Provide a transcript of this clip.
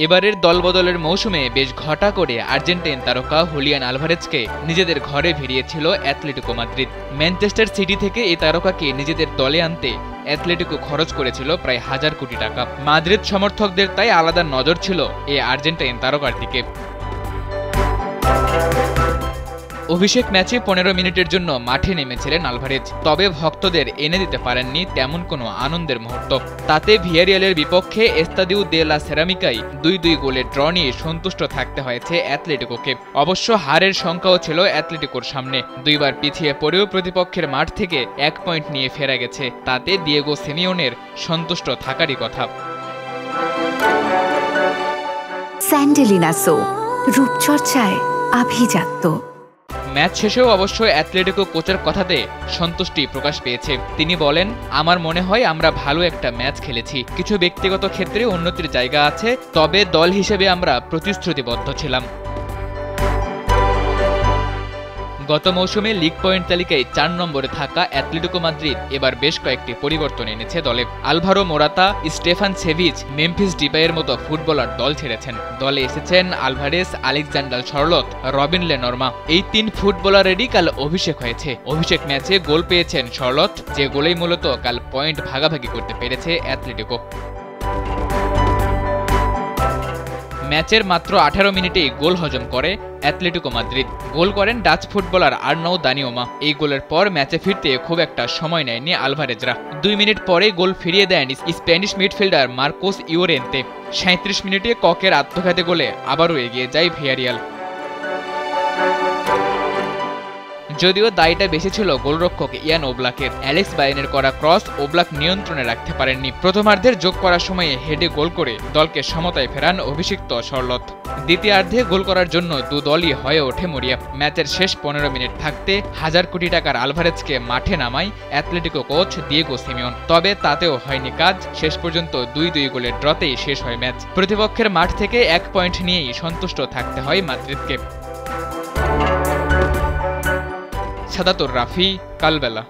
এবারের দলবদলের মৌসুমে বেশ ঘটা করে আর্জেন্টাইন তারকা হুলিয়ান আলভারেজকে নিজেদের ঘরে ভিড়িয়েছিল অ্যাটলেটিকো মাদ্রিদ। ম্যানচেস্টার সিটি থেকে এই তারকাকে নিজেদের দলে আনতে অ্যাটলেটিকো খরচ করেছিল প্রায় 1000 কোটি টাকা। মাদ্রিদ সমর্থকদের তাই আলাদা নজর ছিল এই আর্জেন্টাইন তারকার দিকে। অভিষেক ম্যাচে 15 মিনিটের জন্য মাঠে নেমেছিলেন আলভারেজ, তবে ভক্তদের এনে দিতে পারেননি তেমন কোনো আনন্দের মুহূর্ত। তাতে ভিয়ারিয়ালের বিপক্ষে এস্তাদিউ দে লা সেরামিকায় 2-2 গোলের ড্র নিয়ে সন্তুষ্ট থাকতে হয়েছে অ্যাটলেটিকোকে। অবশ্য হারের সংখ্যাও ছিল অ্যাটলেটিকোর সামনে। 2 বার পিছিয়ে পড়েও প্রতিপক্ষের মাঠ থেকে 1 পয়েন্ট নিয়ে ফেরা গেছে, তাতে দিয়েগো সিমিওনের সন্তুষ্ট থাকারই কথা। স্যান্ডেলিনা সো, রূপচর্চায় আভিজাত্য। ম্যাচ শেষেও অবশ্য অ্যাটলেটিকো কোচের কথাতে সন্তুষ্টি প্রকাশ পেয়েছে। তিনি বলেন, আমার মনে হয় আমরা ভালো একটা ম্যাচ খেলেছি। কিছু ব্যক্তিগত ক্ষেত্রে উন্নতির জায়গা আছে, তবে দল হিসেবে আমরা প্রতিশ্রুতিবদ্ধ ছিলাম। গত মৌসুমে লিগ পয়েন্ট তালিকায় 4 নম্বরে থাকা অ্যাটলেটিকো মাদ্রিদ এবার বেশ কয়েকটি পরিবর্তন এনেছে দলে। আলভারো মোরাতা, স্টেফান সেভিচ, মেমফিস ডিপাইয়ের মতো ফুটবলার দল ছেড়েছেন। দলে এসেছেন আলভারেজ, আলেকজান্ডার সরলত, রবিন লেনর্মা। এই 3 ফুটবলারেরই কাল অভিষেক হয়েছে। অভিষেক ম্যাচে গোল পেয়েছেন সরলত, যে গোলেই মূলত কাল পয়েন্ট ভাগাভাগি করতে পেরেছে অ্যাটলেটিকো। ম্যাচের মাত্র 18 মিনিটেই গোল হজম করে অ্যাটলেটিকো মাদ্রিদ। গোল করেন ডাচ ফুটবলার আর্নাউ দানিওমা। এই গোলের পর ম্যাচে ফিরতে খুব একটা সময় নেয়নি আলভারেজরা। 2 মিনিট পরে গোল ফিরিয়ে দেন স্প্যানিশ মিডফিল্ডার মার্কোস ইওরেন্তে। 37 মিনিটে ককের আত্মঘাতী গোলে আবারও এগিয়ে যায় ভিয়ারিয়াল। যদিও দায়টা বেশি ছিল গোলরক্ষক ইয়ান ওবলাকের। অ্যালেক্স বায়েনের করা ক্রস ওবলাক নিয়ন্ত্রণে রাখতে পারেননি। প্রথমার্ধের যোগ করার সময়ে হেডে গোল করে দলকে সমতায় ফেরান অভিষিক্ত সরলত। দ্বিতীয়ার্ধে গোল করার জন্য দু দলই হয়ে ওঠে মরিয়া। ম্যাচের শেষ 15 মিনিট থাকতে 1000 কোটি টাকার আলভারেজকে মাঠে নামায় অ্যাটলেটিকো কোচ দিয়েগো সিমিওন। তবে তাতেও হয়নি কাজ। শেষ পর্যন্ত 2-2 গোলের ড্রতেই শেষ হয় ম্যাচ। প্রতিপক্ষের মাঠ থেকে 1 পয়েন্ট নিয়েই সন্তুষ্ট থাকতে হয় মাদ্রিদকে। সাদাতুর রাফি, কালবেলা।